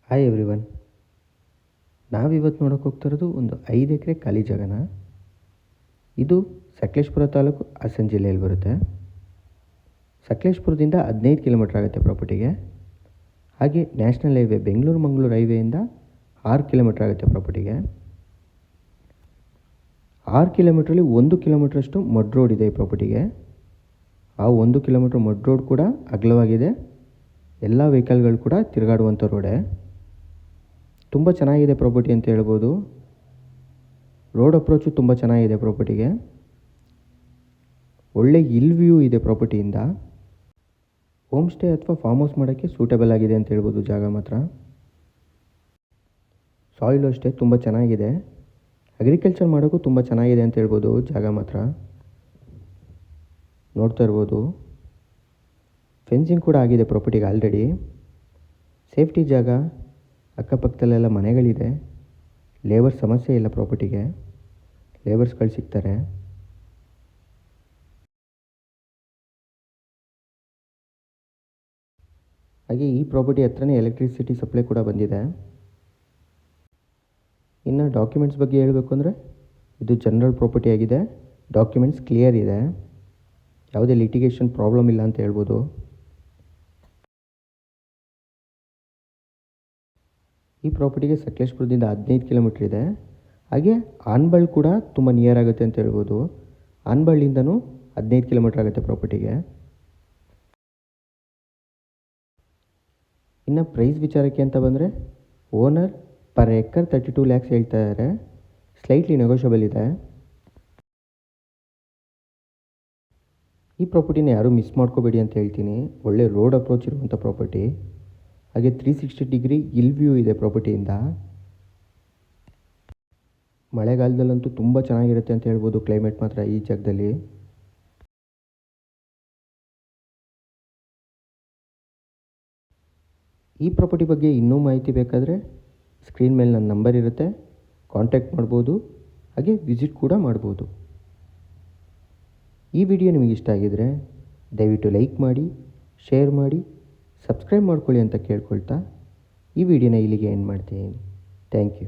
Hi everyone. ನಾವಿವತ್ತು ನೋಡೋಕೆ ಹೋಗ್ತಿರೋದು ಒಂದು 5 ಎಕರೆ ಖಾಲಿ ಜಾಗನ. ಇದು ಸಕಲೇಶಪುರ ತಾಲೂಕು, ಹಾಸನ ಜಿಲ್ಲೆಯಲ್ಲಿ ಬರುತ್ತೆ. ಸಕಲೇಶಪುರದಿಂದ 15 ಕಿಲೋಮೀಟ್ರ್ ಆಗುತ್ತೆ ಪ್ರಾಪರ್ಟಿಗೆ. ಹಾಗೆ ನ್ಯಾಷನಲ್ ಹೈವೇ ಬೆಂಗಳೂರು ಮಂಗಳೂರು ಹೈವೇಯಿಂದ 6 ಕಿಲೋಮೀಟ್ರ್ ಆಗುತ್ತೆ ಪ್ರಾಪರ್ಟಿಗೆ. 6 ಕಿಲೋಮೀಟ್ರಲ್ಲಿ 1 ಕಿಲೋಮೀಟ್ರಷ್ಟು ಮಡ್ ರೋಡ್ ಇದೆ ಈ ಪ್ರಾಪರ್ಟಿಗೆ. ಆ 1 ಕಿಲೋಮೀಟ್ರ್ ಮಡ್ ರೋಡ್ ಕೂಡ ಅಗಲವಾಗಿದೆ. ಎಲ್ಲ ವೆಹಿಕಲ್ಗಳು ಕೂಡ ತಿರುಗಾಡುವಂಥ ರೋಡೇ. ತುಂಬ ಚೆನ್ನಾಗಿದೆ ಪ್ರಾಪರ್ಟಿ ಅಂತ ಹೇಳ್ಬೋದು. ರೋಡ್ ಅಪ್ರೋಚು ತುಂಬ ಚೆನ್ನಾಗಿದೆ ಪ್ರಾಪರ್ಟಿಗೆ. ಒಳ್ಳೆ ಹಿಲ್ ವ್ಯೂ ಇದೆ ಪ್ರಾಪರ್ಟಿಯಿಂದ. ಹೋಮ್ ಸ್ಟೇ ಅಥವಾ ಫಾರ್ಮ್ ಹೌಸ್ ಮಾಡೋಕ್ಕೆ ಸೂಟಬಲ್ ಆಗಿದೆ ಅಂತ ಹೇಳ್ಬೋದು ಜಾಗ ಮಾತ್ರ. ಸಾಯಿಲು ಅಷ್ಟೇ ತುಂಬ ಚೆನ್ನಾಗಿದೆ. ಅಗ್ರಿಕಲ್ಚರ್ ಮಾಡೋಕ್ಕೂ ತುಂಬ ಚೆನ್ನಾಗಿದೆ ಅಂತ ಹೇಳ್ಬೋದು ಜಾಗ ಮಾತ್ರ. ನೋಡ್ತಾ ಇರ್ಬೋದು, ಫೆನ್ಸಿಂಗ್ ಕೂಡ ಆಗಿದೆ ಪ್ರಾಪರ್ಟಿಗೆ ಆಲ್ರೆಡಿ. ಸೇಫ್ಟಿ ಜಾಗ, ಅಕ್ಕಪಕ್ಕದಲ್ಲೆಲ್ಲ ಮನೆಗಳಿದೆ. ಲೇಬರ್ಸ್ ಸಮಸ್ಯೆ ಇಲ್ಲ ಪ್ರಾಪರ್ಟಿಗೆ, ಲೇಬರ್ಸ್ಗಳು ಸಿಗ್ತಾರೆ. ಹಾಗೆ ಈ ಪ್ರಾಪರ್ಟಿ ಹತ್ರನೇ ಎಲೆಕ್ಟ್ರಿಸಿಟಿ ಸಪ್ಲೈ ಕೂಡ ಬಂದಿದೆ. ಇನ್ನು ಡಾಕ್ಯುಮೆಂಟ್ಸ್ ಬಗ್ಗೆ ಹೇಳಬೇಕು ಅಂದರೆ, ಇದು ಜನರಲ್ ಪ್ರಾಪರ್ಟಿ ಆಗಿದೆ. ಡಾಕ್ಯುಮೆಂಟ್ಸ್ ಕ್ಲಿಯರ್ ಇದೆ, ಯಾವುದೇ ಲಿಟಿಗೇಷನ್ ಪ್ರಾಬ್ಲಮ್ ಇಲ್ಲ ಅಂತ ಹೇಳ್ಬೋದು. ಈ ಪ್ರಾಪರ್ಟಿಗೆ ಸಕಲೇಶಪುರದಿಂದ 15 ಕಿಲೋಮೀಟ್ರ್ ಇದೆ. ಹಾಗೆ ಆನಬಾಳ್ ಕೂಡ ತುಂಬ ನಿಯರ್ ಆಗುತ್ತೆ ಅಂತ ಹೇಳ್ಬೋದು. ಆನಬಾಳಿಂದನೂ 15 ಕಿಲೋಮೀಟ್ರ್ ಆಗುತ್ತೆ ಪ್ರಾಪರ್ಟಿಗೆ. ಇನ್ನು ಪ್ರೈಸ್ ವಿಚಾರಕ್ಕೆ ಅಂತ ಬಂದರೆ, ಓನರ್ ಪರ್ ಎಕರ್ 32 ಲ್ಯಾಕ್ಸ್ ಹೇಳ್ತಾ ಇದ್ದಾರೆ. ಸ್ಲೈಟ್ಲಿ ನೆಗೋಷಿಯಬಲ್ ಇದೆ. ಈ ಪ್ರಾಪರ್ಟಿನ ಯಾರೂ ಮಿಸ್ ಮಾಡ್ಕೋಬೇಡಿ ಅಂತ ಹೇಳ್ತೀನಿ. ಒಳ್ಳೆ ರೋಡ್ ಅಪ್ರೋಚ್ ಇರುವಂಥ ಪ್ರಾಪರ್ಟಿ. ಹಾಗೆ 360 ಡಿಗ್ರಿ ಹಿಲ್ ವ್ಯೂ ಇದೆ ಪ್ರಾಪರ್ಟಿಯಿಂದ. ಮಳೆಗಾಲದಲ್ಲಂತೂ ತುಂಬ ಚೆನ್ನಾಗಿರುತ್ತೆ ಅಂತ ಹೇಳ್ಬೋದು ಕ್ಲೈಮೇಟ್ ಮಾತ್ರ ಈ ಜಾಗದಲ್ಲಿ. ಈ ಪ್ರಾಪರ್ಟಿ ಬಗ್ಗೆ ಇನ್ನೂ ಮಾಹಿತಿ ಬೇಕಾದರೆ ಸ್ಕ್ರೀನ್ ಮೇಲೆ ನನ್ನ ನಂಬರ್ ಇರುತ್ತೆ, ಕಾಂಟ್ಯಾಕ್ಟ್ ಮಾಡ್ಬೋದು. ಹಾಗೆ ವಿಸಿಟ್ ಕೂಡ ಮಾಡ್ಬೋದು. ಈ ವಿಡಿಯೋ ನಿಮಗೆ ಇಷ್ಟ ಆಗಿದರೆ ದಯವಿಟ್ಟು ಲೈಕ್ ಮಾಡಿ, ಶೇರ್ ಮಾಡಿ, ಸಬ್ಸ್ಕ್ರೈಬ್ ಮಾಡ್ಕೊಳ್ಳಿ ಅಂತ ಕೇಳ್ಕೊಳ್ತಾ ಈ ವಿಡಿಯೋನ ಇಲ್ಲಿಗೆ ಎಂಡ್ ಮಾಡ್ತೀನಿ. Thank you.